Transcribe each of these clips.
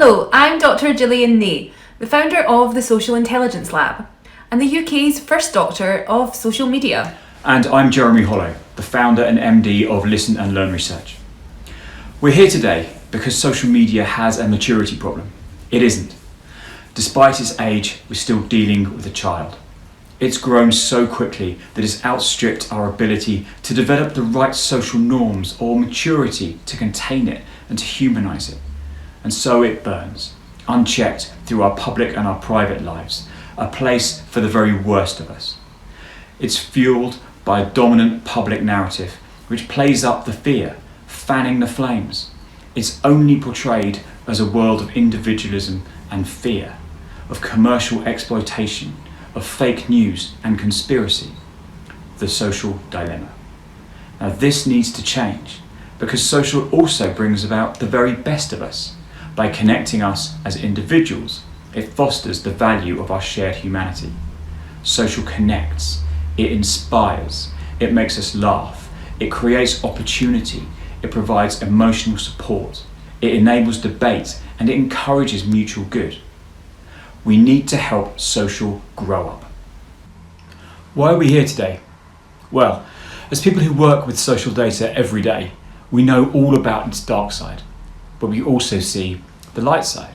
Hello, I'm Dr. Gillian Ney, the founder of the Social Intelligence Lab and the UK's first doctor of social media. And I'm Jeremy Hollow, the founder and MD of Listen and Learn Research. We're here today because social media has a maturity problem. It isn't. Despite its age, we're still dealing with a child. It's grown so quickly that it's outstripped our ability to develop the right social norms or maturity to contain it and to humanize it. And so it burns, unchecked through our public and our private lives, a place for the very worst of us. It's fueled by a dominant public narrative which plays up the fear, fanning the flames. It's only portrayed as a world of individualism and fear, of commercial exploitation, of fake news and conspiracy. The social dilemma. Now this needs to change because social also brings about the very best of us. By connecting us as individuals, it fosters the value of our shared humanity. Social connects, it inspires, it makes us laugh, it creates opportunity, it provides emotional support, it enables debate, and it encourages mutual good. We need to help social grow up. Why are we here today? Well, as people who work with social data every day, we know all about its dark side, but we also see the light side.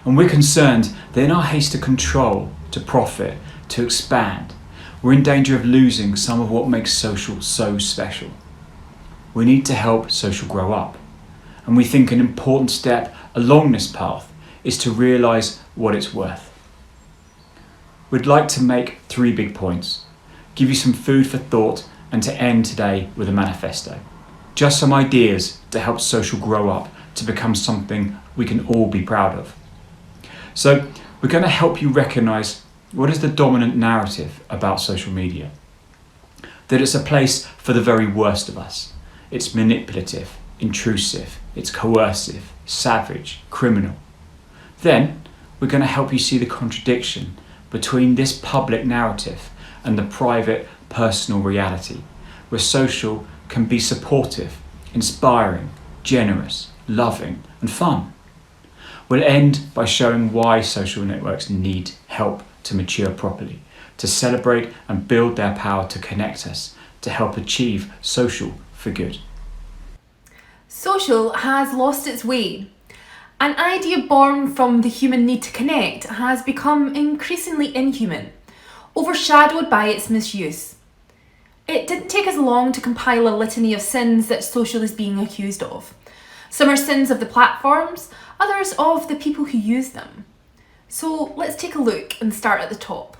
And we're concerned that in our haste to control, to profit, to expand, we're in danger of losing some of what makes social so special. We need to help social grow up. And we think an important step along this path is to realise what it's worth. We'd like to make 3 big points, give you some food for thought, and to end today with a manifesto. Just some ideas to help social grow up to become something we can all be proud of. So we're going to help you recognise what is the dominant narrative about social media. That it's a place for the very worst of us. It's manipulative, intrusive, it's coercive, savage, criminal. Then we're going to help you see the contradiction between this public narrative and the private, personal reality, where social can be supportive, inspiring, generous, loving, and fun. We'll end by showing why social networks need help to mature properly, to celebrate and build their power to connect us, to help achieve social for good. Social has lost its way. An idea born from the human need to connect has become increasingly inhuman, overshadowed by its misuse. It didn't take us long to compile a litany of sins that social is being accused of. Some are sins of the platforms, others of the people who use them. So let's take a look and start at the top.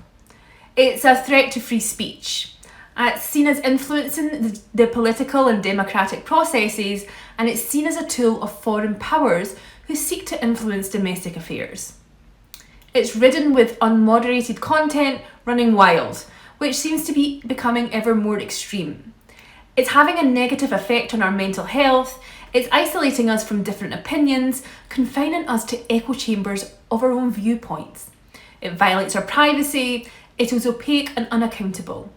It's a threat to free speech. It's seen as influencing the political and democratic processes, and it's seen as a tool of foreign powers who seek to influence domestic affairs. It's ridden with unmoderated content running wild, which seems to be becoming ever more extreme. It's having a negative effect on our mental health. It's isolating us from different opinions, confining us to echo chambers of our own viewpoints. It violates our privacy. It is opaque and unaccountable.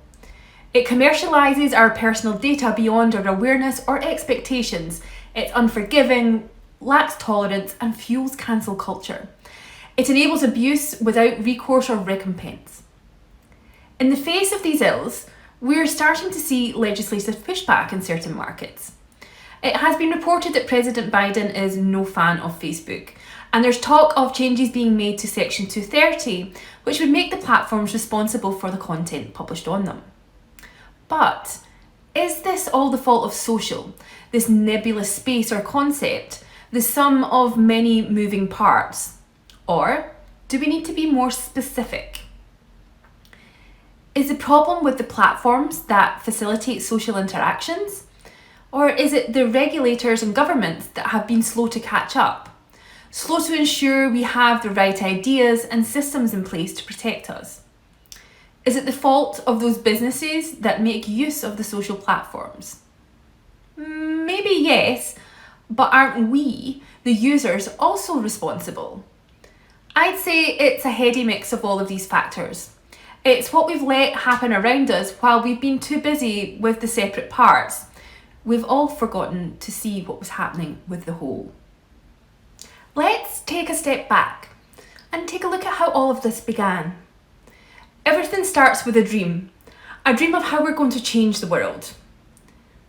It commercialises our personal data beyond our awareness or expectations. It's unforgiving, lacks tolerance, and fuels cancel culture. It enables abuse without recourse or recompense. In the face of these ills, we're starting to see legislative pushback in certain markets. It has been reported that President Biden is no fan of Facebook, and there's talk of changes being made to Section 230, which would make the platforms responsible for the content published on them. But is this all the fault of social, this nebulous space or concept, the sum of many moving parts? Or do we need to be more specific? Is the problem with the platforms that facilitate social interactions? Or is it the regulators and governments that have been slow to catch up? Slow to ensure we have the right ideas and systems in place to protect us? Is it the fault of those businesses that make use of the social platforms? Maybe yes, but aren't we, the users, also responsible? I'd say it's a heady mix of all of these factors. It's what we've let happen around us while we've been too busy with the separate parts. We've all forgotten to see what was happening with the whole. Let's take a step back and take a look at how all of this began. Everything starts with a dream of how we're going to change the world.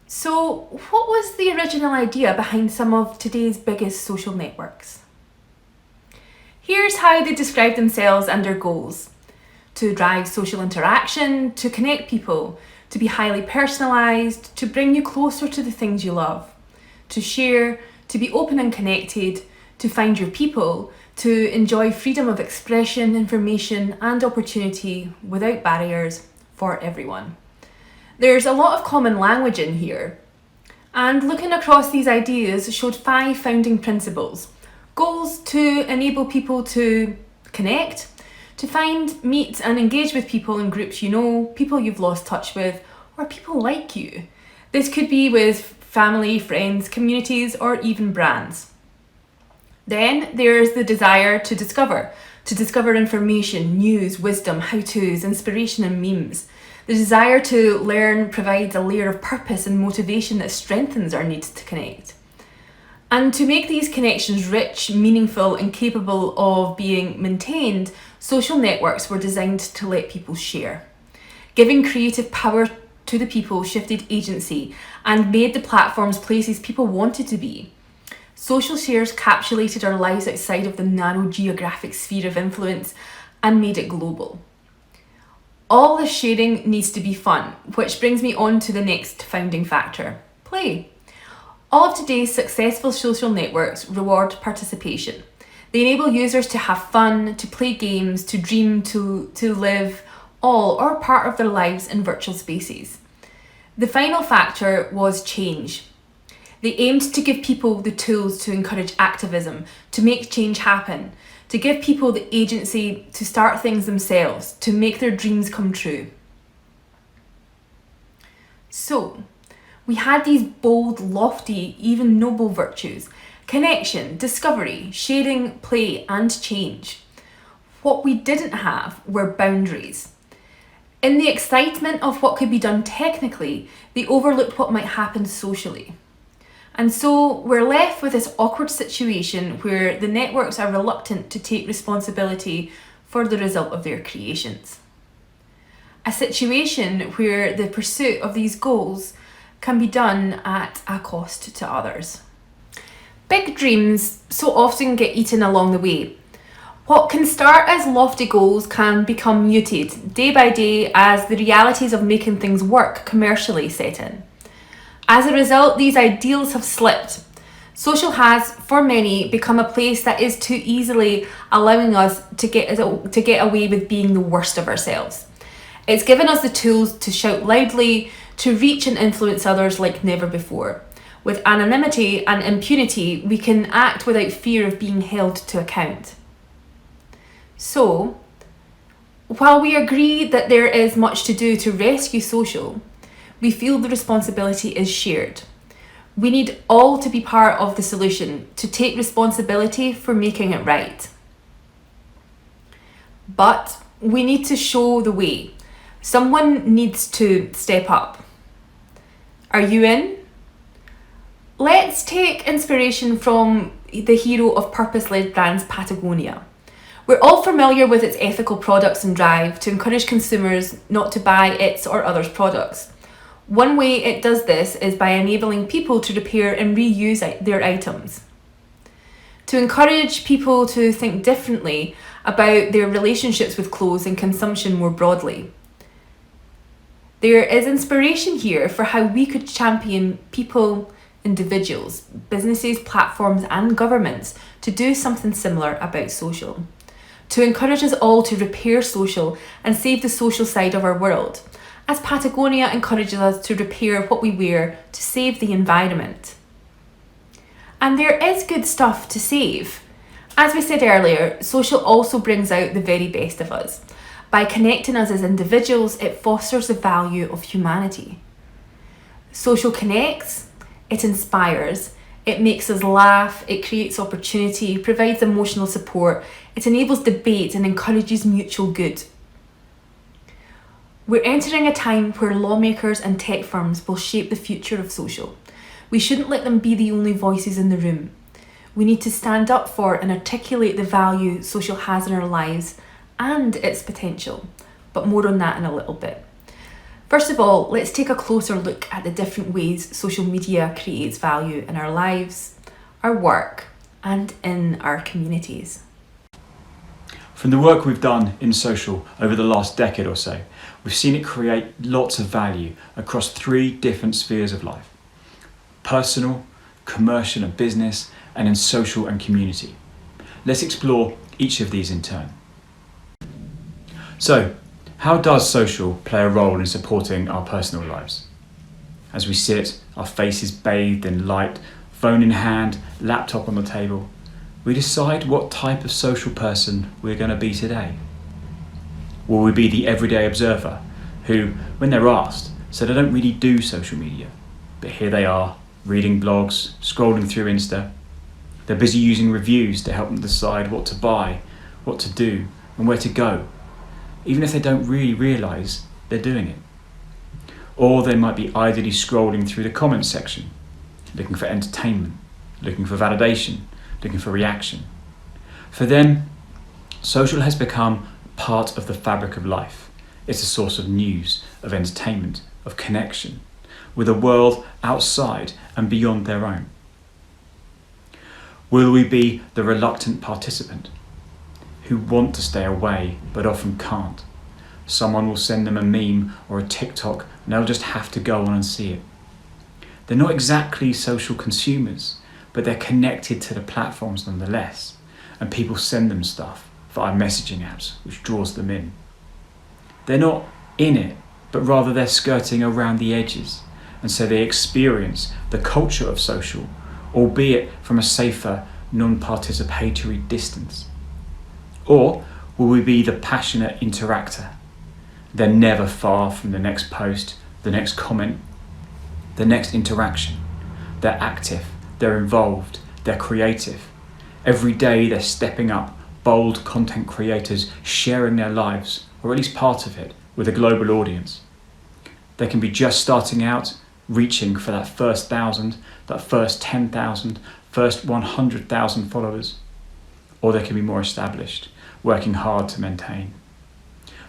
So, what was the original idea behind some of today's biggest social networks? Here's how they describe themselves and their goals: to drive social interaction, to connect people, to be highly personalised, to bring you closer to the things you love, to share, to be open and connected, to find your people, to enjoy freedom of expression, information and opportunity without barriers for everyone. There's a lot of common language in here, and looking across these ideas showed 5 founding principles. Goals to enable people to connect, to find, meet and engage with people in groups you know, people you've lost touch with, or people like you. This could be with family, friends, communities, or even brands. Then there's the desire to discover information, news, wisdom, how-tos, inspiration and memes. The desire to learn provides a layer of purpose and motivation that strengthens our need to connect. And to make these connections rich, meaningful and capable of being maintained, social networks were designed to let people share. Giving creative power to the people shifted agency and made the platforms places people wanted to be. Social shares capsulated our lives outside of the narrow geographic sphere of influence and made it global. All this sharing needs to be fun, which brings me on to the next founding factor: play. All of today's successful social networks reward participation. They enable users to have fun, to play games, to dream, to live all or part of their lives in virtual spaces. The final factor was change. They aimed to give people the tools to encourage activism, to make change happen, to give people the agency to start things themselves, to make their dreams come true. So, we had these bold, lofty, even noble virtues: connection, discovery, sharing, play, and change. What we didn't have were boundaries. In the excitement of what could be done technically, they overlooked what might happen socially. And so we're left with this awkward situation where the networks are reluctant to take responsibility for the result of their creations. A situation where the pursuit of these goals can be done at a cost to others. Big dreams so often get eaten along the way. What can start as lofty goals can become muted day by day as the realities of making things work commercially set in. As a result, these ideals have slipped. Social has, for many, become a place that is too easily allowing us to get away with being the worst of ourselves. It's given us the tools to shout loudly, to reach and influence others like never before. With anonymity and impunity, we can act without fear of being held to account. So, while we agree that there is much to do to rescue social, we feel the responsibility is shared. We need all to be part of the solution, to take responsibility for making it right. But we need to show the way. Someone needs to step up. Are you in? Let's take inspiration from the hero of purpose-led brands, Patagonia. We're all familiar with its ethical products and drive to encourage consumers not to buy its or others' products. One way it does this is by enabling people to repair and reuse their items. To encourage people to think differently about their relationships with clothes and consumption more broadly. There is inspiration here for how we could champion people, individuals, businesses, platforms and governments to do something similar about social. To encourage us all to repair social and save the social side of our world, as Patagonia encourages us to repair what we wear to save the environment. And there is good stuff to save. As we said earlier, social also brings out the very best of us. By connecting us as individuals, it fosters the value of humanity. Social connects, it inspires, it makes us laugh, it creates opportunity, provides emotional support, it enables debate and encourages mutual good. We're entering a time where lawmakers and tech firms will shape the future of social. We shouldn't let them be the only voices in the room. We need to stand up for and articulate the value social has in our lives and its potential, but more on that in a little bit. First of all, let's take a closer look at the different ways social media creates value in our lives, our work, and in our communities. From the work we've done in social over the last decade or so, we've seen it create lots of value across 3 different spheres of life: personal, commercial and business, and in social and community. Let's explore each of these in turn. So, how does social play a role in supporting our personal lives? As we sit, our faces bathed in light, phone in hand, laptop on the table, we decide what type of social person we're going to be today. Will we be the everyday observer who, when they're asked, said I don't really do social media, but here they are, reading blogs, scrolling through Insta. They're busy using reviews to help them decide what to buy, what to do, and where to go, even if they don't really realise they're doing it. Or they might be idly scrolling through the comments section, looking for entertainment, looking for validation, looking for reaction. For them, social has become part of the fabric of life. It's a source of news, of entertainment, of connection, with a world outside and beyond their own. Will we be the reluctant participant who want to stay away but often can't? Someone will send them a meme or a TikTok and they'll just have to go on and see it. They're not exactly social consumers, but they're connected to the platforms nonetheless, and people send them stuff via messaging apps, which draws them in. They're not in it, but rather they're skirting around the edges, and so they experience the culture of social, albeit from a safer, non-participatory distance. Or will we be the passionate interactor? They're never far from the next post, the next comment, the next interaction. They're active, they're involved, they're creative. Every day they're stepping up, bold content creators sharing their lives, or at least part of it, with a global audience. They can be just starting out, reaching for that first 1,000, that first 10,000, first 100,000 followers. Or they can be more established, working hard to maintain.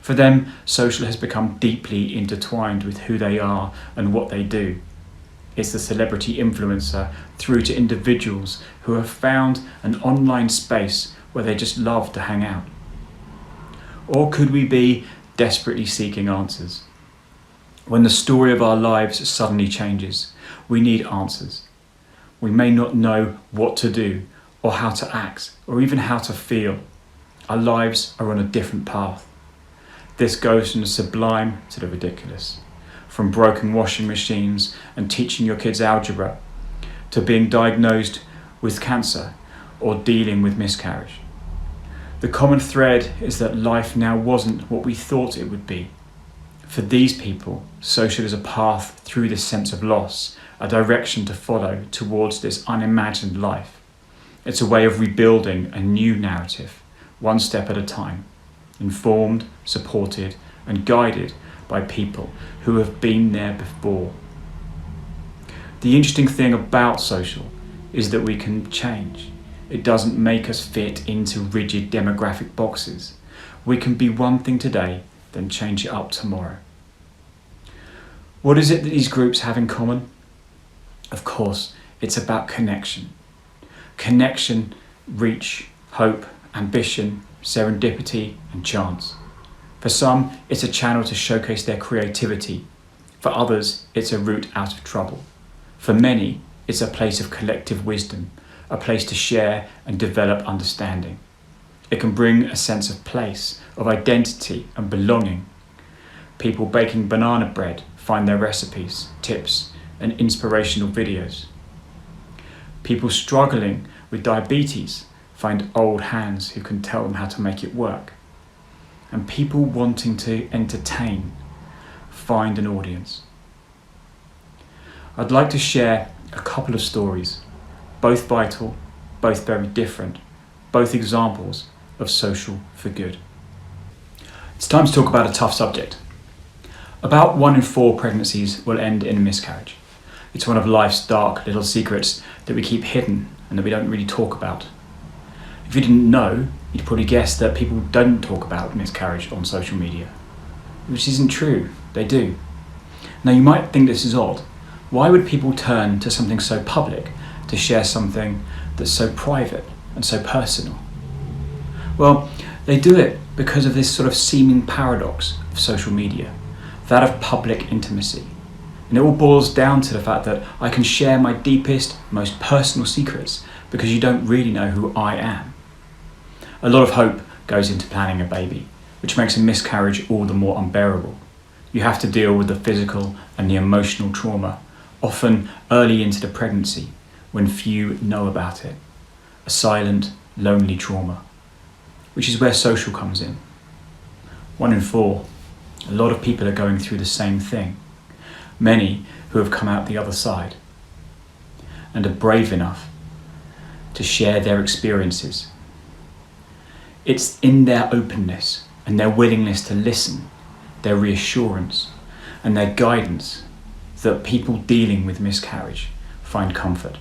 For them, social has become deeply intertwined with who they are and what they do. It's the celebrity influencer through to individuals who have found an online space where they just love to hang out. Or could we be desperately seeking answers? When the story of our lives suddenly changes, we need answers. We may not know what to do, or how to act, or even how to feel. Our lives are on a different path. This goes from the sublime to the ridiculous, from broken washing machines and teaching your kids algebra, to being diagnosed with cancer or dealing with miscarriage. The common thread is that life now wasn't what we thought it would be. For these people, social is a path through this sense of loss, a direction to follow towards this unimagined life. It's a way of rebuilding a new narrative, one step at a time, informed, supported, and guided by people who have been there before. The interesting thing about social is that we can change. It doesn't make us fit into rigid demographic boxes. We can be one thing today, then change it up tomorrow. What is it that these groups have in common? Of course, it's about connection. Connection, reach, hope, ambition, serendipity, and chance. For some, it's a channel to showcase their creativity. For others, it's a route out of trouble. For many, it's a place of collective wisdom, a place to share and develop understanding. It can bring a sense of place, of identity and belonging. People baking banana bread find their recipes, tips, and inspirational videos. People struggling with diabetes find old hands who can tell them how to make it work. And people wanting to entertain find an audience. I'd like to share a couple of stories, both vital, both very different, both examples of social for good. It's time to talk about a tough subject. About 1 in 4 pregnancies will end in a miscarriage. It's one of life's dark little secrets that we keep hidden and that we don't really talk about. If you didn't know, you'd probably guess that people don't talk about miscarriage on social media, which isn't true. They do. Now you might think this is odd. Why would people turn to something so public to share something that's so private and so personal? Well, they do it because of this sort of seeming paradox of social media, that of public intimacy. And it all boils down to the fact that I can share my deepest, most personal secrets because you don't really know who I am. A lot of hope goes into planning a baby, which makes a miscarriage all the more unbearable. You have to deal with the physical and the emotional trauma, often early into the pregnancy, when few know about it. A silent, lonely trauma, which is where social comes in. 1 in 4, a lot of people are going through the same thing. Many who have come out the other side and are brave enough to share their experiences. It's in their openness and their willingness to listen, their reassurance and their guidance that people dealing with miscarriage find comfort.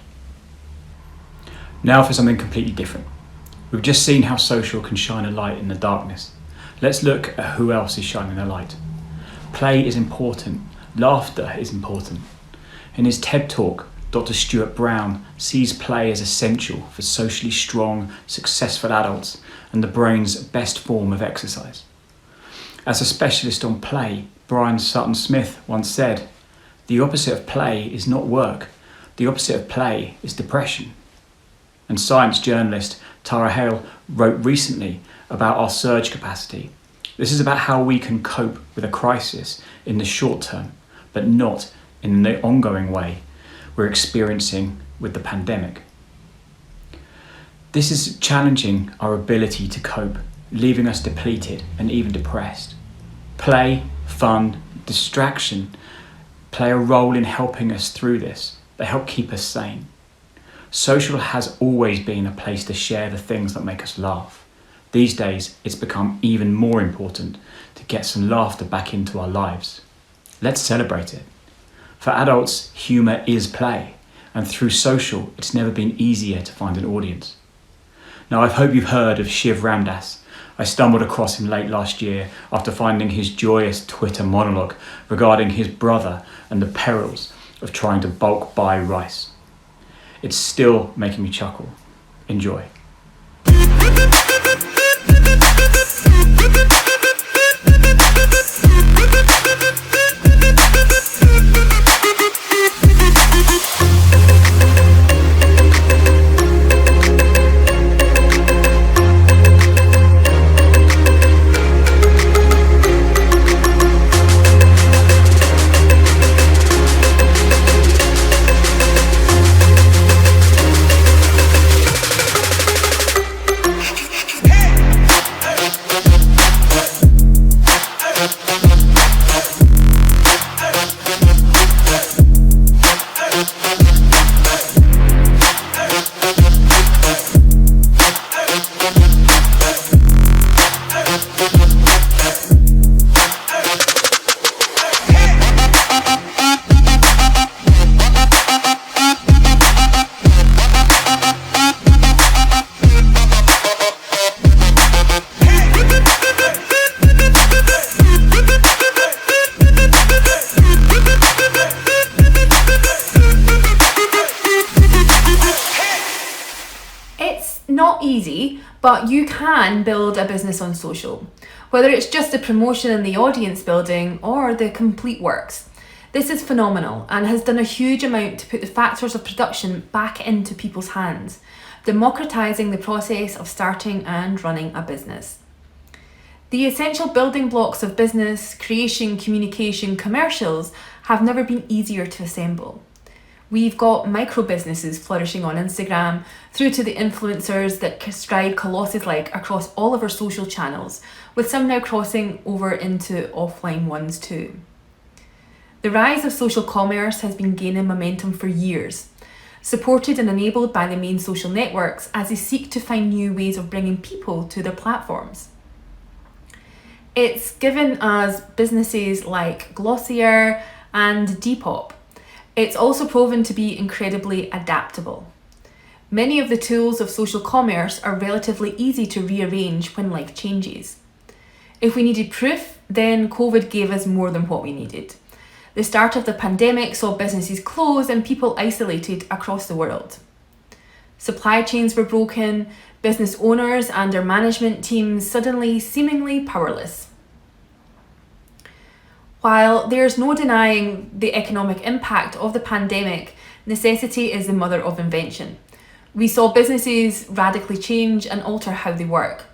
Now for something completely different. We've just seen how social can shine a light in the darkness. Let's look at who else is shining a light. Play is important. Laughter is important. In his TED Talk, Dr. Stuart Brown sees play as essential for socially strong, successful adults and the brain's best form of exercise. As a specialist on play, Brian Sutton Smith once said, "The opposite of play is not work. The opposite of play is depression." And science journalist Tara Hale wrote recently about our surge capacity. This is about how we can cope with a crisis in the short term, but not in the ongoing way we're experiencing with the pandemic. This is challenging our ability to cope, leaving us depleted and even depressed. Play, fun, distraction play a role in helping us through this. They help keep us sane. Social has always been a place to share the things that make us laugh. These days, it's become even more important to get some laughter back into our lives. Let's celebrate it. For adults, humour is play, and through social, it's never been easier to find an audience. Now, I hope you've heard of Shiv Ramdas. I stumbled across him late last year after finding his joyous Twitter monologue regarding his brother and the perils of trying to bulk buy rice. It's still making me chuckle. Enjoy. Not easy, but you can build a business on social, whether it's just the promotion and the audience building or the complete works. This is phenomenal and has done a huge amount to put the factors of production back into people's hands, democratizing the process of starting and running a business. The essential building blocks of business, creation, communication, commercials have never been easier to assemble. We've got micro businesses flourishing on Instagram, through to the influencers that stride colossus like across all of our social channels, with some now crossing over into offline ones too. The rise of social commerce has been gaining momentum for years, supported and enabled by the main social networks as they seek to find new ways of bringing people to their platforms. It's given us businesses like Glossier and Depop. It's also proven to be incredibly adaptable. Many of the tools of social commerce are relatively easy to rearrange when life changes. If we needed proof, then COVID gave us more than what we needed. The start of the pandemic saw businesses close and people isolated across the world. Supply chains were broken, business owners and their management teams suddenly seemingly powerless. While there's no denying the economic impact of the pandemic, necessity is the mother of invention. We saw businesses radically change and alter how they work.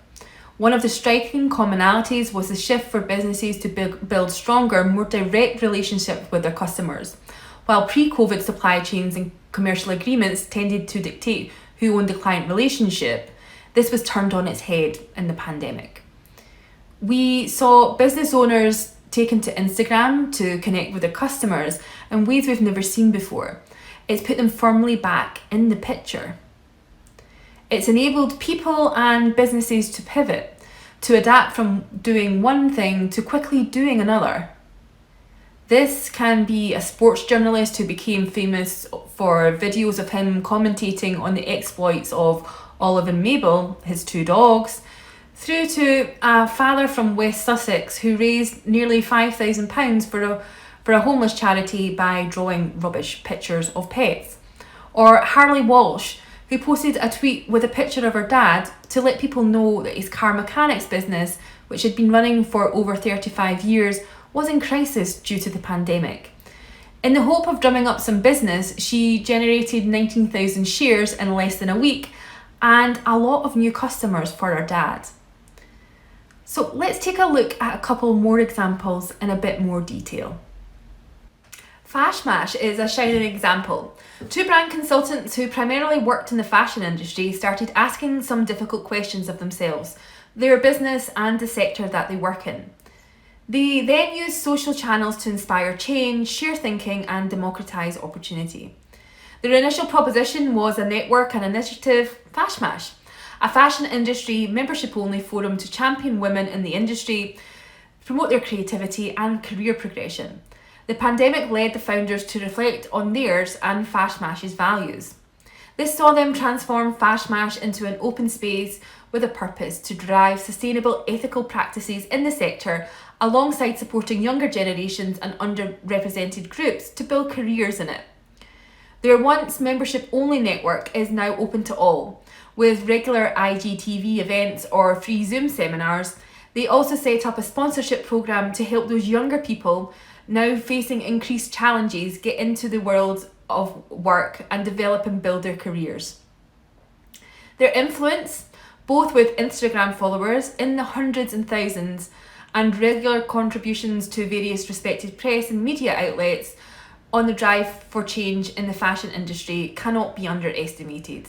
One of the striking commonalities was the shift for businesses to build stronger, more direct relationships with their customers. While pre-COVID supply chains and commercial agreements tended to dictate who owned the client relationship, this was turned on its head in the pandemic. We saw business owners taken to Instagram to connect with their customers in ways we've never seen before. It's put them firmly back in the picture. It's enabled people and businesses to pivot, to adapt from doing one thing to quickly doing another. This can be a sports journalist who became famous for videos of him commentating on the exploits of Olive and Mabel, his two dogs, through to a father from West Sussex who raised nearly £5,000 for a homeless charity by drawing rubbish pictures of pets. Or Harley Walsh, who posted a tweet with a picture of her dad to let people know that his car mechanics business, which had been running for over 35 years, was in crisis due to the pandemic. In the hope of drumming up some business, she generated 19,000 shares in less than a week and a lot of new customers for her dad. So let's take a look at a couple more examples in a bit more detail. Fashmash is a shining example. Two brand consultants who primarily worked in the fashion industry started asking some difficult questions of themselves, their business and the sector that they work in. They then used social channels to inspire change, share thinking and democratise opportunity. Their initial proposition was a network and initiative, Fashmash, a fashion industry membership-only forum to champion women in the industry, promote their creativity and career progression. The pandemic led the founders to reflect on theirs and Fashmash's values. This saw them transform Fashmash into an open space with a purpose to drive sustainable ethical practices in the sector alongside supporting younger generations and underrepresented groups to build careers in it. Their once membership-only network is now open to all, with regular IGTV events or free Zoom seminars. They also set up a sponsorship programme to help those younger people now facing increased challenges get into the world of work and develop and build their careers. Their influence, both with Instagram followers in the hundreds and thousands and regular contributions to various respected press and media outlets on the drive for change in the fashion industry, cannot be underestimated.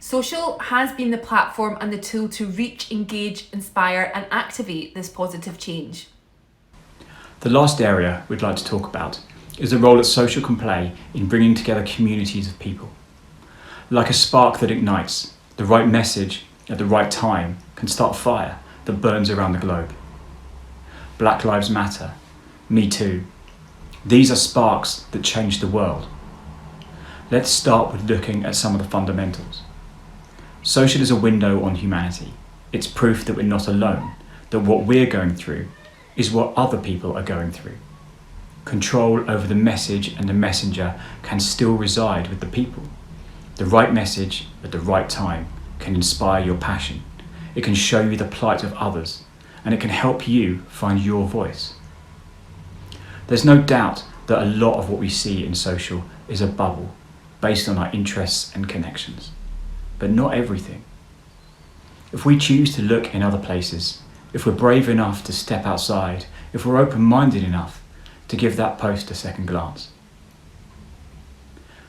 Social has been the platform and the tool to reach, engage, inspire and activate this positive change. The last area we'd like to talk about is the role that social can play in bringing together communities of people. Like a spark that ignites, the right message at the right time can start a fire that burns around the globe. Black Lives Matter, Me Too. These are sparks that change the world. Let's start with looking at some of the fundamentals. Social is a window on humanity. It's proof that we're not alone, that what we're going through is what other people are going through. Control over the message and the messenger can still reside with the people. The right message at the right time can inspire your passion. It can show you the plight of others, and it can help you find your voice. There's no doubt that a lot of what we see in social is a bubble based on our interests and connections, but not everything. If we choose to look in other places, if we're brave enough to step outside, if we're open-minded enough to give that post a second glance.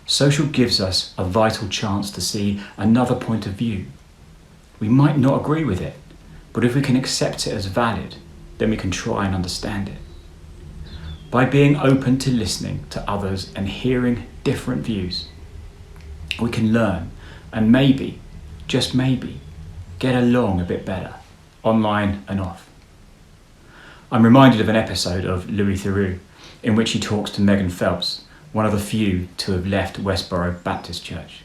Social gives us a vital chance to see another point of view. We might not agree with it, but if we can accept it as valid, then we can try and understand it. By being open to listening to others and hearing different views, we can learn and maybe, just maybe, get along a bit better, online and off. I'm reminded of an episode of Louis Theroux in which he talks to Megan Phelps, one of the few to have left Westboro Baptist Church.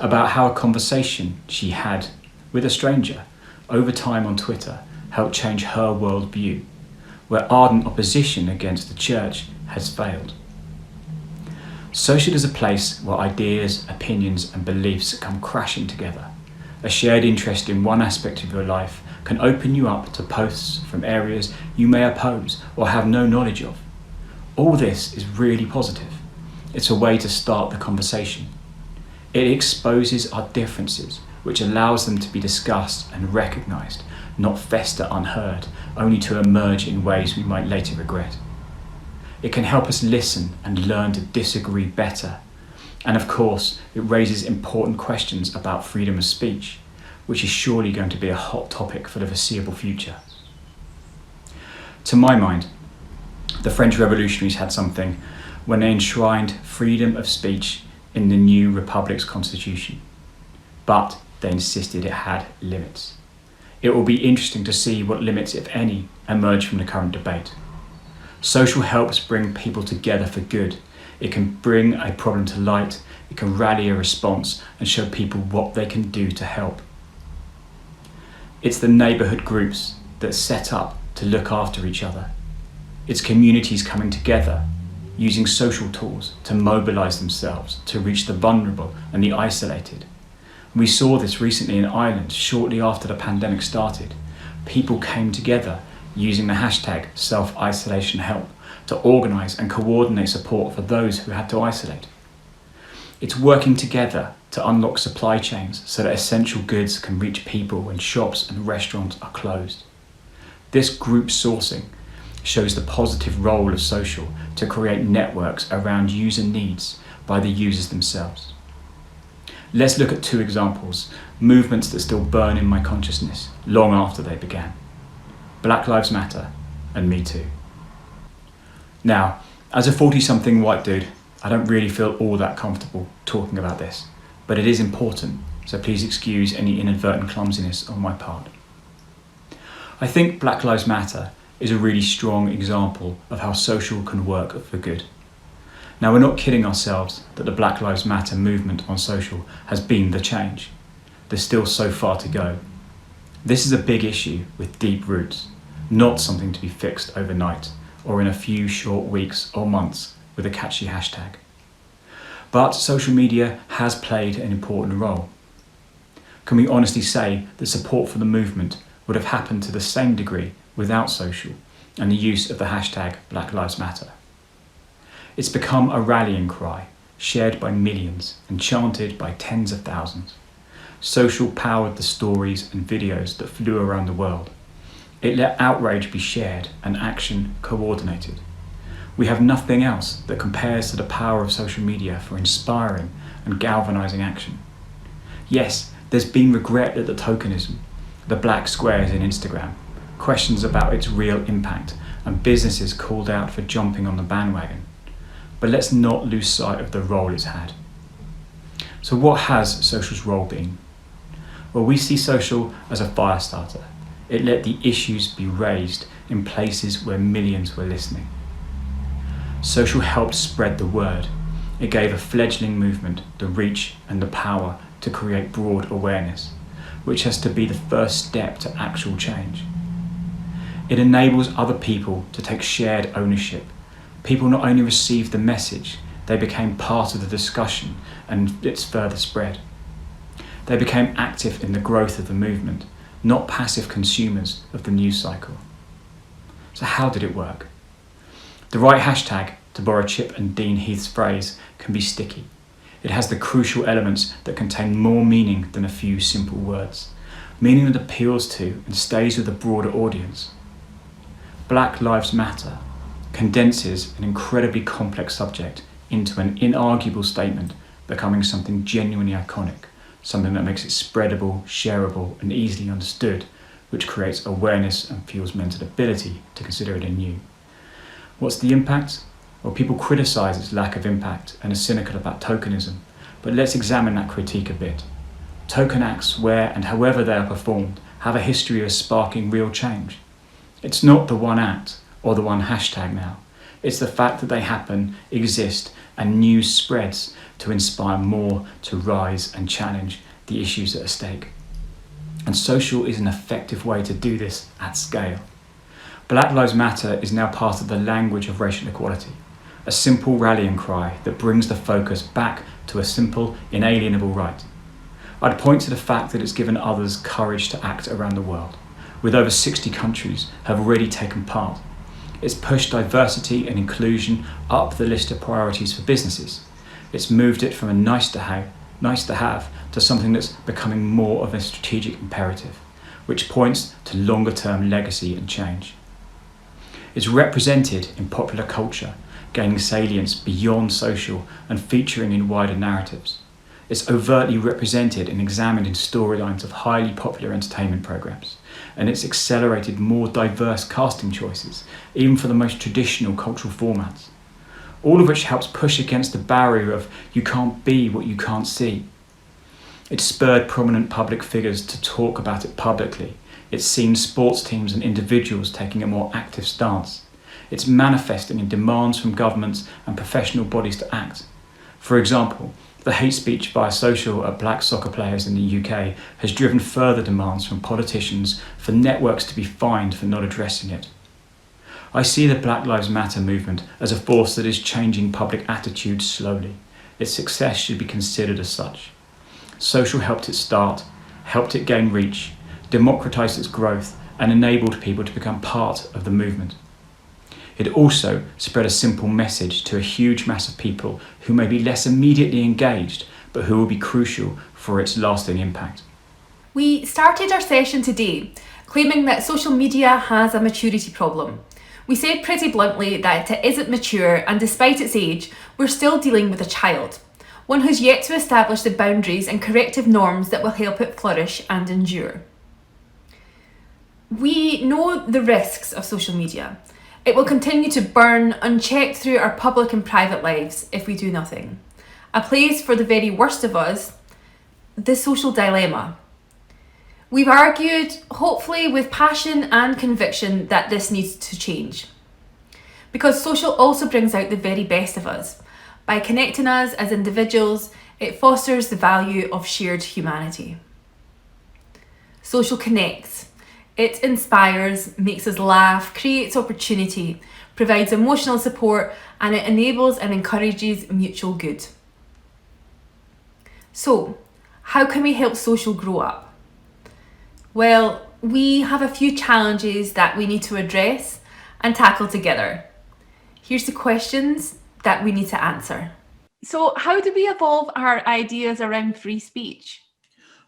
about how a conversation she had with a stranger over time on Twitter helped change her worldview, where ardent opposition against the church has failed. Social is a place where ideas, opinions and beliefs come crashing together. A shared interest in one aspect of your life can open you up to posts from areas you may oppose or have no knowledge of. All this is really positive. It's a way to start the conversation. It exposes our differences, which allows them to be discussed and recognised, not fester unheard, only to emerge in ways we might later regret. It can help us listen and learn to disagree better. And of course, it raises important questions about freedom of speech, which is surely going to be a hot topic for the foreseeable future. To my mind, the French revolutionaries had something when they enshrined freedom of speech in the new Republic's constitution. But they insisted it had limits. It will be interesting to see what limits, if any, emerge from the current debate. Social helps bring people together for good. It can bring a problem to light, it can rally a response and show people what they can do to help. It's the neighbourhood groups that set up to look after each other. It's communities coming together, using social tools to mobilise themselves to reach the vulnerable and the isolated. We saw this recently in Ireland shortly after the pandemic started. People came together using the hashtag self-isolation help to organise and coordinate support for those who had to isolate. It's working together to unlock supply chains so that essential goods can reach people when shops and restaurants are closed. This group sourcing shows the positive role of social to create networks around user needs by the users themselves. Let's look at two examples, movements that still burn in my consciousness long after they began. Black Lives Matter and Me Too. Now, as a 40-something white dude, I don't really feel all that comfortable talking about this, but it is important, so please excuse any inadvertent clumsiness on my part. I think Black Lives Matter is a really strong example of how social can work for good. Now, we're not kidding ourselves that the Black Lives Matter movement on social has been the change. There's still so far to go. This is a big issue with deep roots, not something to be fixed overnight or in a few short weeks or months with a catchy hashtag. But social media has played an important role. Can we honestly say that support for the movement would have happened to the same degree without social and the use of the hashtag Black Lives Matter? It's become a rallying cry, shared by millions and chanted by tens of thousands. Social powered the stories and videos that flew around the world. It let outrage be shared and action coordinated. We have nothing else that compares to the power of social media for inspiring and galvanising action. Yes, there's been regret at the tokenism, the black squares in Instagram, questions about its real impact, and businesses called out for jumping on the bandwagon. But let's not lose sight of the role it's had. So what has social's role been? Well, we see social as a fire starter. It let the issues be raised in places where millions were listening. Social helped spread the word. It gave a fledgling movement the reach and the power to create broad awareness, which has to be the first step to actual change. It enables other people to take shared ownership. People not only received the message, they became part of the discussion and its further spread. They became active in the growth of the movement, not passive consumers of the news cycle. So how did it work? The right hashtag, to borrow Chip and Dean Heath's phrase, can be sticky. It has the crucial elements that contain more meaning than a few simple words, meaning that appeals to and stays with a broader audience. Black Lives Matter condenses an incredibly complex subject into an inarguable statement, becoming something genuinely iconic, something that makes it spreadable, shareable, and easily understood, which creates awareness and fuels mental ability to consider it anew. What's the impact? Well, people criticise its lack of impact and are cynical about tokenism, but let's examine that critique a bit. Token acts, where and however they are performed, have a history of sparking real change. It's not the one act or the one hashtag now. It's the fact that they happen, exist, and news spreads to inspire more to rise and challenge the issues at stake. And social is an effective way to do this at scale. Black Lives Matter is now part of the language of racial equality, a simple rallying cry that brings the focus back to a simple, inalienable right. I'd point to the fact that it's given others courage to act around the world, with over 60 countries have already taken part. It's pushed diversity and inclusion up the list of priorities for businesses. It's moved it from a nice to have to something that's becoming more of a strategic imperative, which points to longer term legacy and change. It's represented in popular culture, gaining salience beyond social and featuring in wider narratives. It's overtly represented and examined in storylines of highly popular entertainment programs, and it's accelerated more diverse casting choices, even for the most traditional cultural formats. All of which helps push against the barrier of you can't be what you can't see. It's spurred prominent public figures to talk about it publicly. It's seen sports teams and individuals taking a more active stance. It's manifesting in demands from governments and professional bodies to act. For example, the hate speech via social at black soccer players in the UK has driven further demands from politicians for networks to be fined for not addressing it. I see the Black Lives Matter movement as a force that is changing public attitudes slowly. Its success should be considered as such. Social helped it start, helped it gain reach, democratised its growth, and enabled people to become part of the movement. It also spread a simple message to a huge mass of people who may be less immediately engaged, but who will be crucial for its lasting impact. We started our session today claiming that social media has a maturity problem. We said pretty bluntly that it isn't mature, and despite its age, we're still dealing with a child, one who's yet to establish the boundaries and corrective norms that will help it flourish and endure. We know the risks of social media. It will continue to burn unchecked through our public and private lives if we do nothing. A place for the very worst of us, the social dilemma. We've argued, hopefully with passion and conviction, that this needs to change. Because social also brings out the very best of us. By connecting us as individuals, it fosters the value of shared humanity. Social connects. It inspires, makes us laugh, creates opportunity, provides emotional support, and it enables and encourages mutual good. So, how can we help social grow up? Well, we have a few challenges that we need to address and tackle together. Here's the questions that we need to answer. So, how do we evolve our ideas around free speech?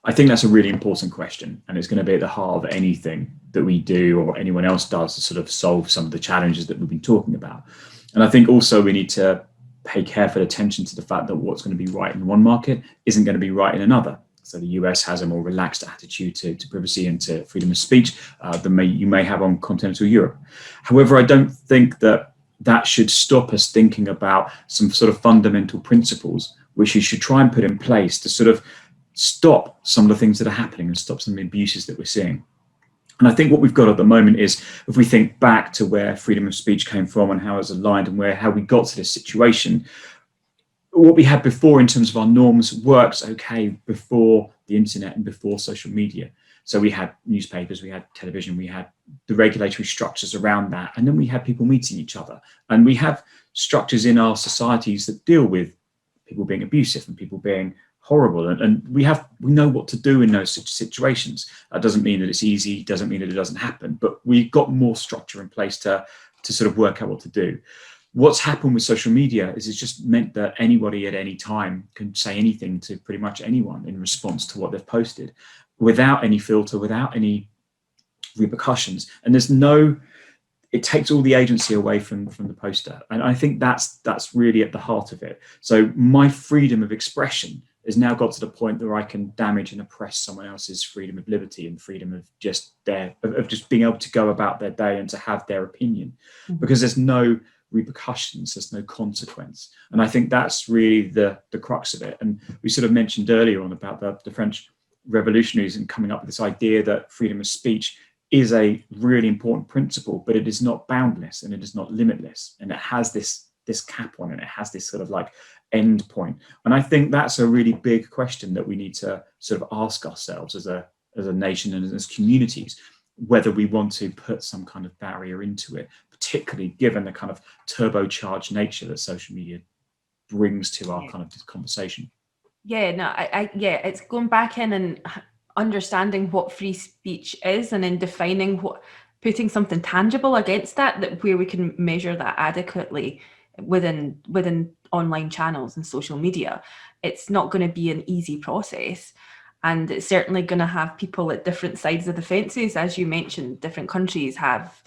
I think that's a really important question, and it's going to be at the heart of anything that we do or anyone else does to sort of solve some of the challenges that we've been talking about. And I think also we need to pay careful attention to the fact that what's going to be right in one market isn't going to be right in another. So the US has a more relaxed attitude to privacy and to freedom of speech than you may have on continental Europe. However, I don't think that should stop us thinking about some sort of fundamental principles which we should try and put in place to sort of stop some of the things that are happening and stop some of the abuses that we're seeing. And I think what we've got at the moment is, if we think back to where freedom of speech came from and how it's aligned and how we got to this situation, what we had before in terms of our norms works okay before the internet and before social media. So we had newspapers, we had television, we had the regulatory structures around that, and then we had people meeting each other. And we have structures in our societies that deal with people being abusive and people being horrible, and we know what to do in those situations. That doesn't mean that it's easy, doesn't mean that it doesn't happen, but we've got more structure in place to sort of work out what to do. What's happened with social media is it's just meant that anybody at any time can say anything to pretty much anyone in response to what they've posted, without any filter, without any repercussions. And it takes all the agency away from the poster. And I think that's really at the heart of it. So my freedom of expression has now got to the point where I can damage and oppress someone else's freedom of liberty and freedom of just being able to go about their day and to have their opinion, because there's no repercussions, there's no consequence. And I think that's really the crux of it. And we sort of mentioned earlier on about the French revolutionaries and coming up with this idea that freedom of speech is a really important principle, but it is not boundless and it is not limitless, and it has this this cap on it. It has this sort of like end point. And I think that's a really big question that we need to sort of ask ourselves as a nation and as communities, whether we want to put some kind of barrier into it, particularly given the kind of turbocharged nature that social media brings to our kind of conversation. Yeah, no, it's going back in and understanding what free speech is, and then defining putting something tangible against that where we can measure that adequately within online channels and social media. It's not going to be an easy process, and it's certainly going to have people at different sides of the fences. As you mentioned, different countries have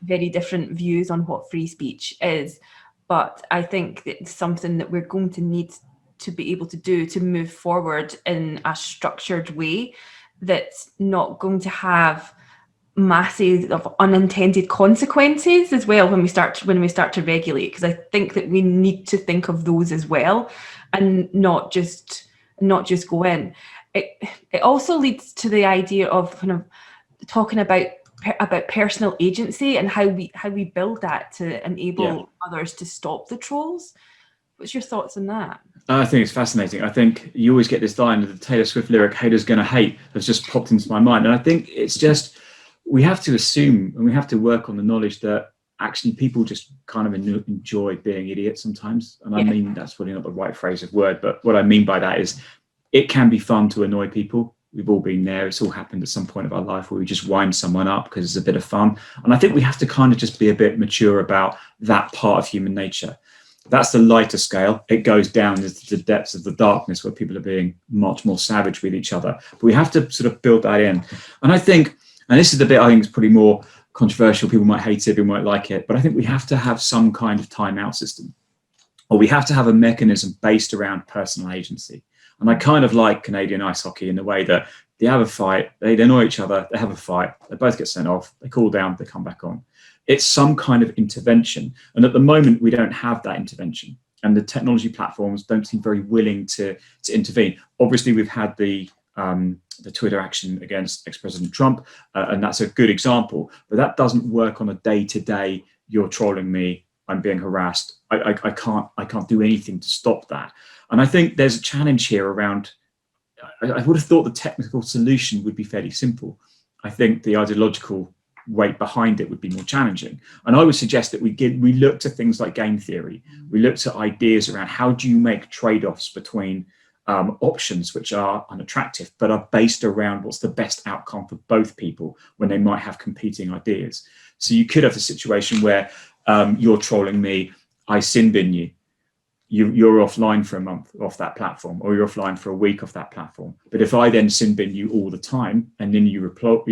very different views on what free speech is, but I think it's something that we're going to need to be able to do to move forward in a structured way that's not going to have masses of unintended consequences as well when we start to regulate, because I think that we need to think of those as well, and not just go in. It also leads to the idea of kind of talking about personal agency and how we build that to enable others to stop the trolls. What's your thoughts on that? I think it's fascinating. I think you always get this line of the Taylor Swift lyric, "Haters gonna hate," has just popped into my mind. And I think it's just, we have to assume and we have to work on the knowledge that actually people just kind of enjoy being idiots sometimes. And I mean, that's probably not the right phrase of word, but what I mean by that is it can be fun to annoy people. We've all been there. It's all happened at some point of our life where we just wind someone up because it's a bit of fun. And I think we have to kind of just be a bit mature about that part of human nature. That's the lighter scale. It goes down into the depths of the darkness where people are being much more savage with each other. But we have to sort of build that in. And I think, and this is the bit I think is pretty more controversial, people might hate it, people might like it, but I think we have to have some kind of timeout system, or we have to have a mechanism based around personal agency. And I kind of like Canadian ice hockey in the way that they have a fight, they annoy each other, they have a fight, they both get sent off, they cool down, they come back on. It's some kind of intervention. And at the moment, we don't have that intervention. And the technology platforms don't seem very willing to intervene. Obviously, we've had the Twitter action against ex-President Trump, and that's a good example. But that doesn't work on a day-to-day, you're trolling me, I'm being harassed. I can't do anything to stop that. And I think there's a challenge here around, I would have thought the technical solution would be fairly simple. I think the ideological weight behind it would be more challenging. And I would suggest that we look to things like game theory. We look to ideas around how do you make trade-offs between options which are unattractive, but are based around what's the best outcome for both people when they might have competing ideas. So you could have a situation where you're trolling me, I sin bin you. You're offline for a month off that platform, or you're offline for a week off that platform. But if I then sin bin you all the time, and then you report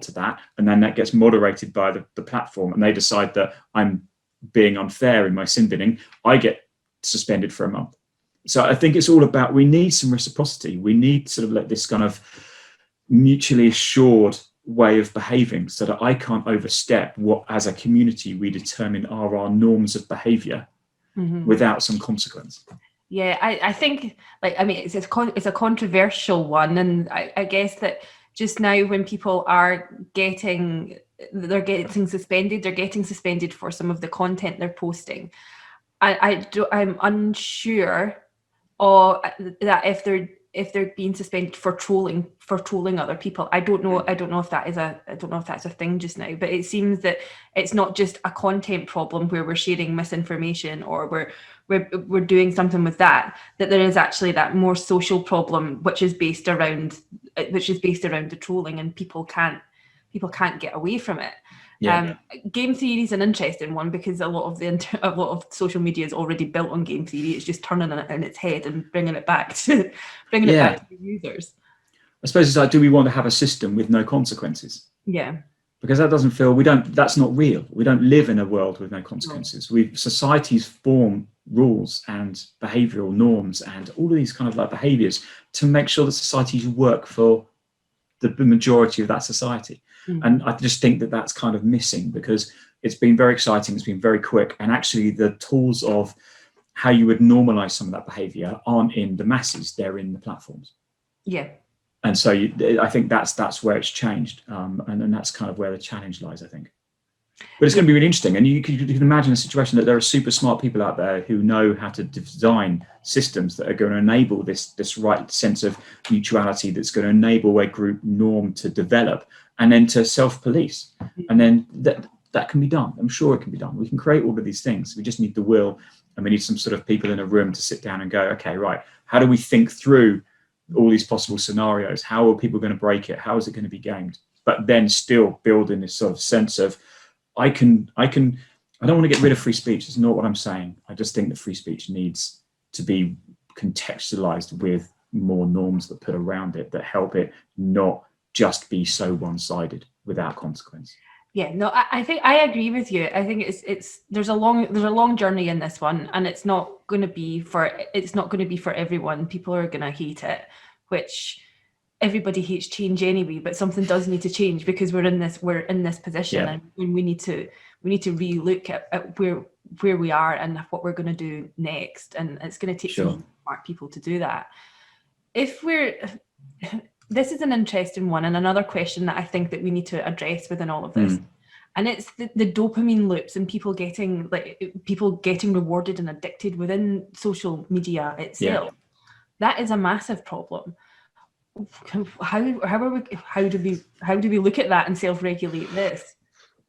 to that, and then that gets moderated by the platform, and they decide that I'm being unfair in my sin binning, I get suspended for a month. So I think it's all about, we need some reciprocity. We need sort of like this kind of mutually assured way of behaving, so that I can't overstep what, as a community, we determine are our norms of behavior. Mm-hmm. Without some consequence. Yeah, I think, like, I mean, it's a controversial one, and I guess that just now when people are getting suspended, they're getting suspended for some of the content they're posting. I'm unsure that if they're being suspended for trolling other people. I don't know if that's a thing just now, but it seems that it's not just a content problem where we're sharing misinformation or we're doing something with that there is actually that more social problem which is based around the trolling, and people can't get away from it. Game theory is an interesting one, because a lot of social media is already built on game theory. It's just turning it in its head and bringing it back to the users. I suppose it's like, do we want to have a system with no consequences? Yeah. Because that doesn't feel, that's not real. We don't live in a world with no consequences. No. Societies form rules and behavioral norms and all of these kind of like behaviors to make sure that societies work for the majority of that society. And I just think that that's kind of missing, because it's been very exciting, it's been very quick, and actually the tools of how you would normalize some of that behavior aren't in the masses, they're in the platforms. Yeah. And so I think that's where it's changed, and that's kind of where the challenge lies, I think. But it's going to be really interesting. And you can imagine a situation that there are super smart people out there who know how to design systems that are going to enable this right sense of mutuality, that's going to enable a group norm to develop and then to self-police. And then that can be done. I'm sure it can be done. We can create all of these things. We just need the will, and we need some sort of people in a room to sit down and go, okay, right, how do we think through all these possible scenarios? How are people going to break it? How is it going to be gamed? But then still building this sort of sense of, I don't want to get rid of free speech. It's not what I'm saying. I just think that free speech needs to be contextualized with more norms that put around it that help it not just be so one-sided without consequence. Yeah, no, I think I agree with you. I think there's a long journey in this one, and it's not going to be for everyone. People are going to hate it, which everybody hates change anyway. But something does need to change, because we're in this position, and we need to relook at where we are and what we're going to do next. And it's going to take some smart people to do that. This is an interesting one, and another question that I think that we need to address within all of this. And it's the dopamine loops and people getting rewarded and addicted within social media itself. That is a massive problem. How do we look at that and self-regulate this?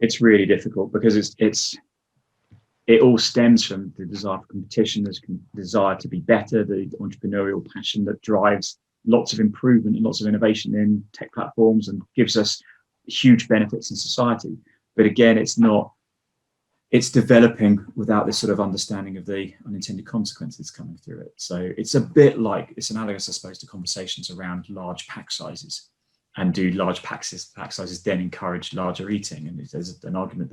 It's really difficult, because it all stems from the desire for competition, the desire to be better, the entrepreneurial passion that drives lots of improvement and lots of innovation in tech platforms and gives us huge benefits in society. But again, it's developing without this sort of understanding of the unintended consequences coming through it. So it's it's analogous, I suppose, to conversations around large pack sizes. And do large pack sizes then encourage larger eating? And there's an argument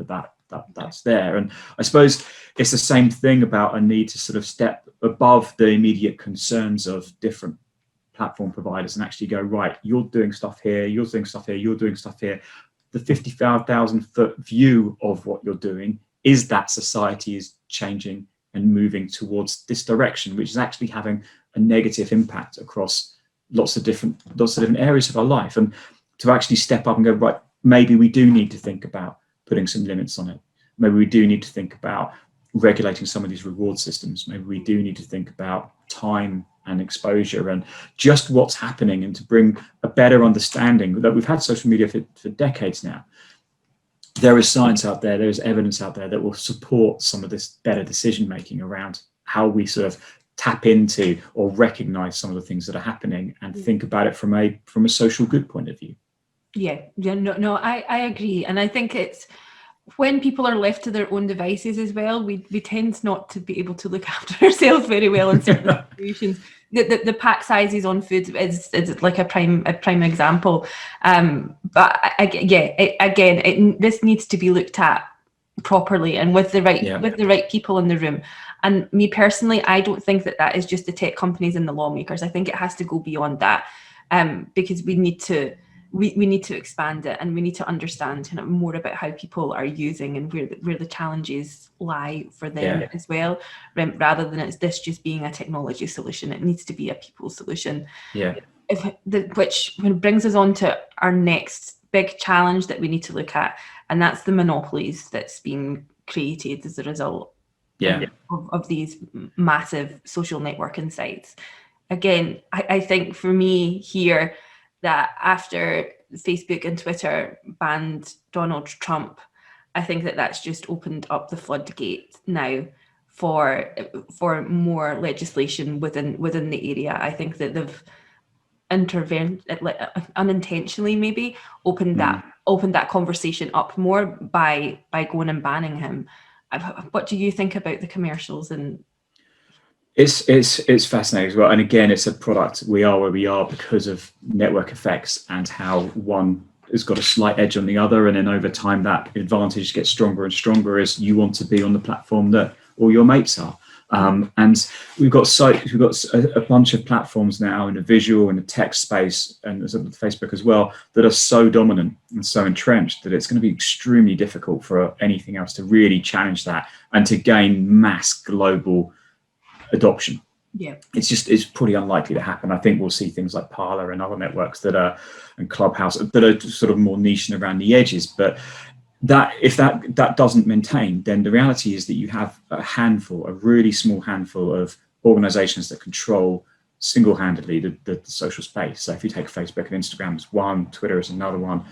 that's there. And I suppose it's the same thing about a need to sort of step above the immediate concerns of different platform providers and actually go, right, you're doing stuff here, you're doing stuff here, you're doing stuff here. The 55,000 foot view of what you're doing is that society is changing and moving towards this direction, which is actually having a negative impact across lots of different areas of our life. And to actually step up and go, right, maybe we do need to think about putting some limits on it. Maybe we do need to think about regulating some of these reward systems. Maybe we do need to think about time and exposure and just what's happening, and to bring a better understanding that we've had social media for decades now. There is science out there, there's evidence out there that will support some of this better decision making around how we sort of tap into or recognize some of the things that are happening and think about it from a social good point of view. I agree. And I think it's when people are left to their own devices as well, we tend not to be able to look after ourselves very well in certain situations. The pack sizes on food is like a prime example. But this needs to be looked at properly and with the right people in the room. And me personally, I don't think that is just the tech companies and the lawmakers. I think it has to go beyond that, because we need to expand it, and we need to understand kind of more about how people are using and where the challenges lie for them as well, rather than this just being a technology solution. It needs to be a people solution. Which brings us on to our next big challenge that we need to look at, and that's the monopolies that's being created as a result of these massive social networking sites. Again, I think for me here, that after Facebook and Twitter banned Donald Trump, I think that's just opened up the floodgate now for more legislation within the area. I think that they've intervened, unintentionally maybe, opened that conversation up more by going and banning him. What do you think about the commercials? And It's fascinating as well. And again, it's a product. We are where we are because of network effects and how one has got a slight edge on the other. And then over time, that advantage gets stronger and stronger as you want to be on the platform that all your mates are. And we've got a bunch of platforms now in the visual and the text space, and Facebook as well, that are so dominant and so entrenched that it's going to be extremely difficult for anything else to really challenge that and to gain mass global adoption. It's pretty unlikely to happen. I think we'll see things like Parler and other networks and Clubhouse that are sort of more niche and around the edges, but that if that doesn't maintain, then the reality is that you have a really small handful of organizations that control single-handedly the social space. So if you take Facebook and Instagram as one, Twitter is another one.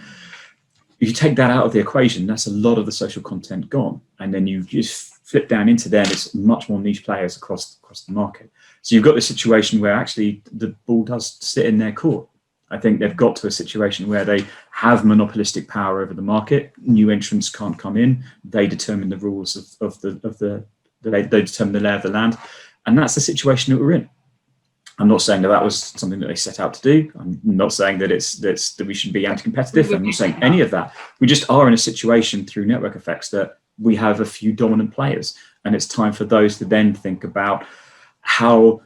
If you take that out of the equation, that's a lot of the social content gone. And then you just flip down into there, and it's much more niche players across the market. So you've got this situation where actually the ball does sit in their court. I think they've got to a situation where they have monopolistic power over the market. New entrants can't come in. They determine the rules they determine the lay of the land. And that's the situation that we're in. I'm not saying that was something that they set out to do. I'm not saying that that we should be anti-competitive. I'm not saying any of that. We just are in a situation through network effects that we have a few dominant players, and it's time for those to then think about how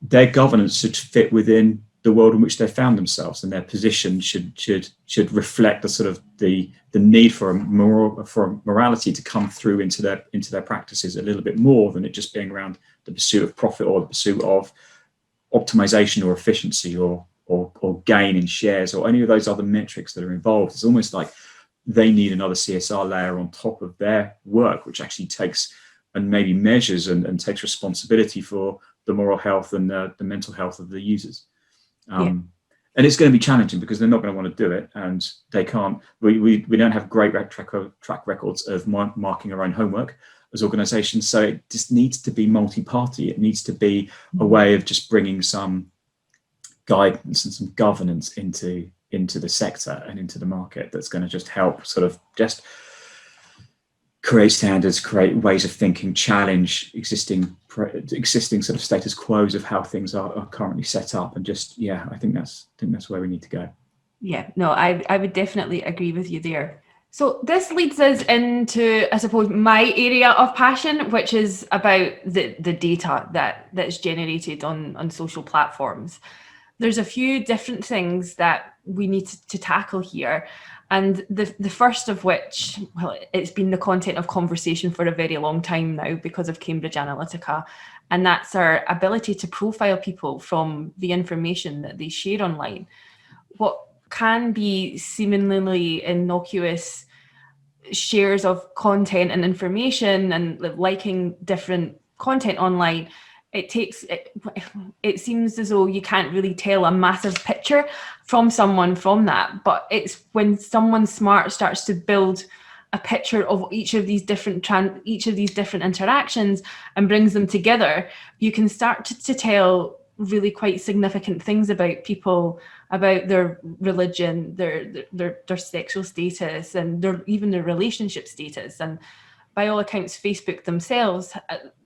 their governance should fit within the world in which they found themselves, and their position should reflect the sort of the need for morality to come through into their practices a little bit more than it just being around the pursuit of profit or the pursuit of optimization or efficiency or gain in shares or any of those other metrics that are involved. It's almost like they need another CSR layer on top of their work, which actually takes and maybe measures and takes responsibility for the moral health and the mental health of the users. And it's going to be challenging because they're not going to want to do it, and they can't. We don't have great track records of marking our own homework as organizations, so it just needs to be multi-party. It needs to be a way of just bringing some guidance and some governance into the sector and into the market that's going to just help sort of just create standards, create ways of thinking, challenge existing sort of status quos of how things are currently set up, and just I think that's where we need to go. Yeah, no, I would definitely agree with you there. So this leads us into, I suppose, my area of passion, which is about the data that's generated on social platforms. There's a few different things that we need to tackle here. And the first of which, well, it's been the content of conversation for a very long time now because of Cambridge Analytica. And that's our ability to profile people from the information that they share online. What can be seemingly innocuous shares of content and information and liking different content online, it seems as though you can't really tell a massive picture from someone from that. But it's when someone smart starts to build a picture of each of these different interactions and brings them together, you can start to tell really quite significant things about people, about their religion, their sexual status, and even their relationship status. And by all accounts, Facebook themselves,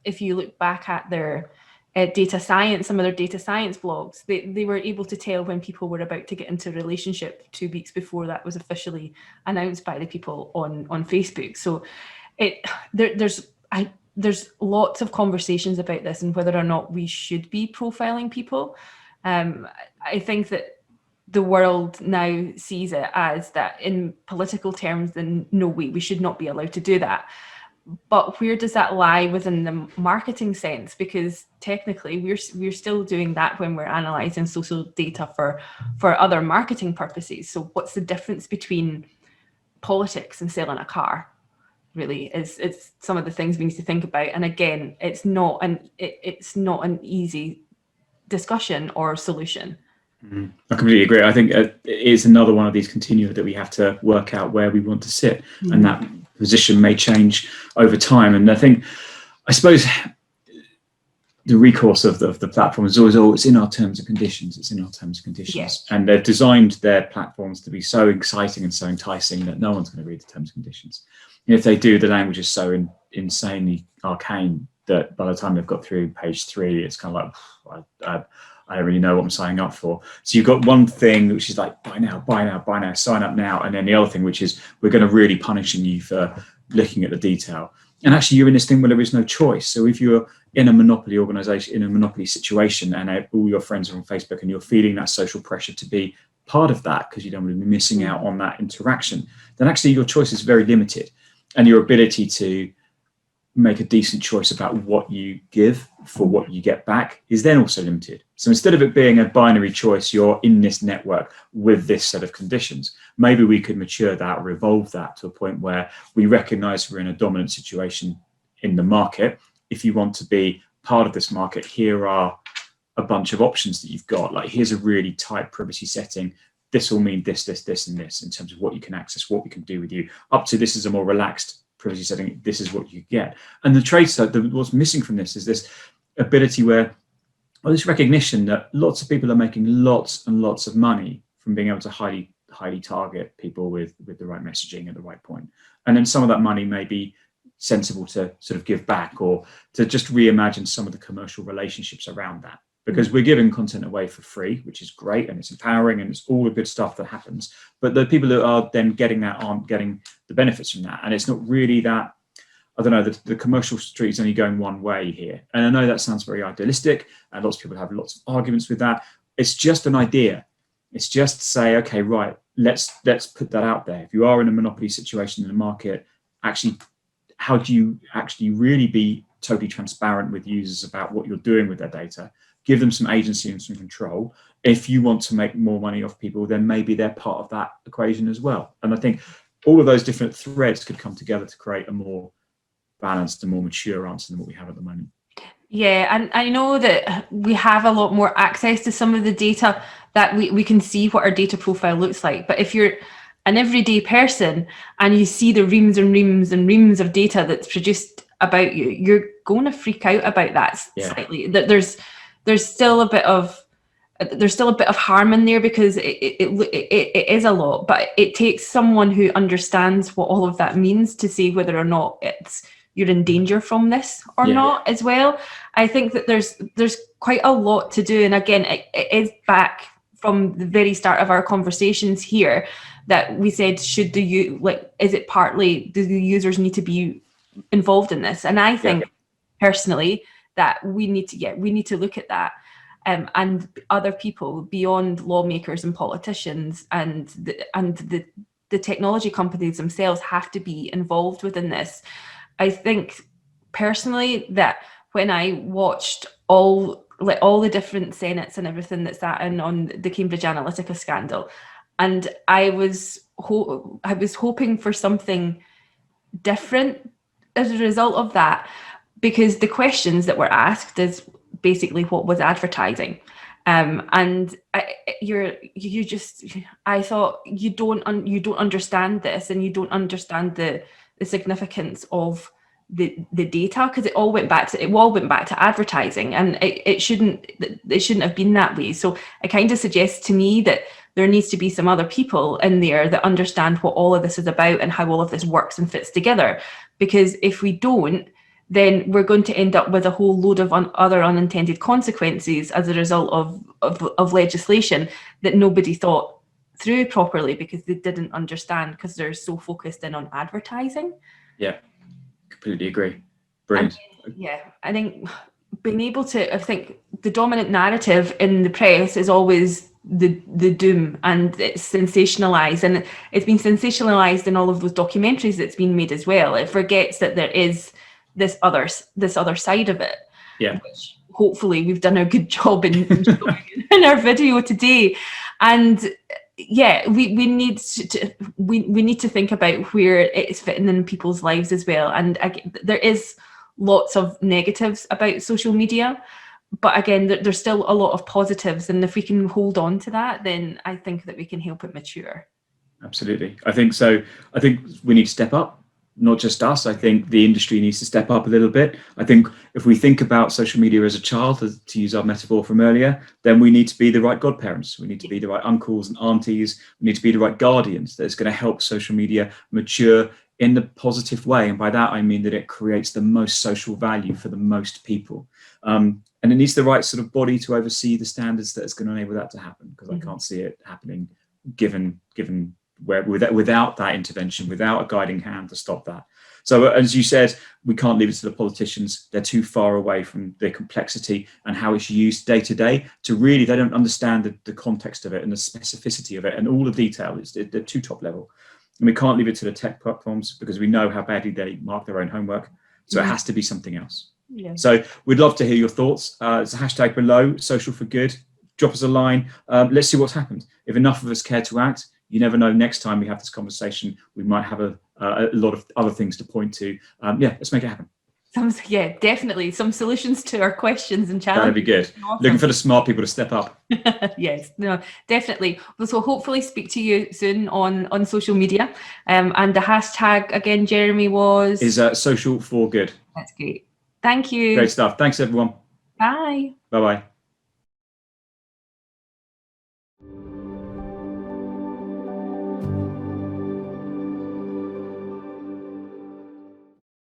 if you look back at their data science, some of their data science blogs, they were able to tell when people were about to get into a relationship 2 weeks before that was officially announced by the people on Facebook. So there's lots of conversations about this and whether or not we should be profiling people. I think that the world now sees it as that in political terms, then no way, we should not be allowed to do that. But where does that lie within the marketing sense? Because technically we're still doing that when we're analysing social data for other marketing purposes. So what's the difference between politics and selling a car? Really, it's some of the things we need to think about. And again, it's not an easy discussion or solution. I completely agree. I think it is another one of these continua that we have to work out where we want to sit, and that position may change over time. And I suppose the recourse of the platform is always, it's in our terms and conditions. It's in our terms and conditions. Yes. And they've designed their platforms to be so exciting and so enticing that no one's going to read the terms and conditions. And if they do, the language is so insanely arcane that by the time they've got through page 3, it's kind of like, I don't really know what I'm signing up for. So you've got one thing which is like, buy now, sign up now. And then the other thing, which is, we're going to really punishing you for looking at the detail. And actually you're in this thing where there is no choice. So if you're in a monopoly organization, in a monopoly situation, and all your friends are on Facebook and you're feeling that social pressure to be part of that because you don't want to be missing out on that interaction, then actually your choice is very limited. And your ability to make a decent choice about what you give for what you get back is then also limited. So instead of it being a binary choice, you're in this network with this set of conditions, maybe we could mature that or evolve that to a point where we recognize we're in a dominant situation in the market. If you want to be part of this market, here are a bunch of options that you've got. Like, here's a really tight privacy setting. This will mean this, this, this, and this in terms of what you can access, what we can do with you, up to this is a more relaxed privacy setting, this is what you get. And the trade side, what's missing from this is this ability where, or this recognition that lots of people are making lots and lots of money from being able to highly target people with the right messaging at the right point. And then some of that money may be sensible to sort of give back, or to just reimagine some of the commercial relationships around that. Because we're giving content away for free, which is great, and it's empowering, and it's all the good stuff that happens. But the people that are then getting that aren't getting the benefits from that. And it's not really that, I don't know, the commercial street is only going one way here. And I know that sounds very idealistic, and lots of people have lots of arguments with that. It's just an idea. It's just to say, okay, right, let's put that out there. If you are in a monopoly situation in the market, actually, how do you actually really be totally transparent with users about what you're doing with their data? Give them some agency and some control. If you want to make more money off people, then maybe they're part of that equation as well. And I think all of those different threads could come together to create a more balanced and more mature answer than what we have at the moment. Yeah, and I know that we have a lot more access to some of the data, that we can see what our data profile looks like. But if you're an everyday person and you see the reams and reams and reams of data that's produced about you, you're going to freak out about that slightly. That there's still a bit of harm in there, because it is a lot, but it takes someone who understands what all of that means to say whether or not you're in danger from this or not as well. I think that there's quite a lot to do. And again, it is back from the very start of our conversations here that we said, is it partly, do the users need to be involved in this? And I think personally that we need to look at that. And other people beyond lawmakers and politicians and the technology companies themselves have to be involved within this. I think personally that when I watched all the different senates and everything that sat in on the Cambridge Analytica scandal, and I was hoping for something different as a result of that, because the questions that were asked is basically what was advertising, and I thought you don't understand this, and you don't understand the significance of the data, because it all went back to advertising, and it shouldn't have been that way. So it kind of suggests to me that there needs to be some other people in there that understand what all of this is about and how all of this works and fits together, because if we don't, then we're going to end up with a whole load of other unintended consequences as a result of legislation that nobody thought through properly, because they didn't understand, because they're so focused in on advertising. Yeah, completely agree. Brilliant. I think being able to, I think the dominant narrative in the press is always the doom, and it's sensationalized, and it's been sensationalized in all of those documentaries that's been made as well. It forgets that there is this other side of it, which hopefully we've done a good job in showing in our video today. And we need to think about where it's fitting in people's lives as well. And there is lots of negatives about social media, but again, there's still a lot of positives, and if we can hold on to that, then I think that we can help it mature. Absolutely, I think so. I think we need to step up. Not just us, I think the industry needs to step up a little bit. I think if we think about social media as a child, to use our metaphor from earlier, then we need to be the right godparents. We need to be the right uncles and aunties. We need to be the right guardians that's going to help social media mature in the positive way. And by that, I mean that it creates the most social value for the most people. And it needs the right sort of body to oversee the standards that is going to enable that to happen, because I can't see it happening given without that intervention, without a guiding hand to stop that. So as you said, we can't leave it to the politicians. They're too far away from the complexity and how it's used day to day to really, they don't understand the context of it and the specificity of it and all the detail. They're too top level. And we can't leave it to the tech platforms, because we know how badly they mark their own homework. So it has to be something else. Yeah. So we'd love to hear your thoughts. There's a hashtag below, social for good. Drop us a line. Let's see what's happened. If enough of us care to act, you never know, next time we have this conversation, we might have a lot of other things to point to. Yeah, let's make it happen. Yeah, definitely. Some solutions to our questions and challenges. That'd be good. Awesome. Looking for the smart people to step up. Yes, no, definitely. So hopefully speak to you soon on social media. And the hashtag again, Jeremy, is social for good. That's great. Thank you. Great stuff. Thanks, everyone. Bye. Bye-bye.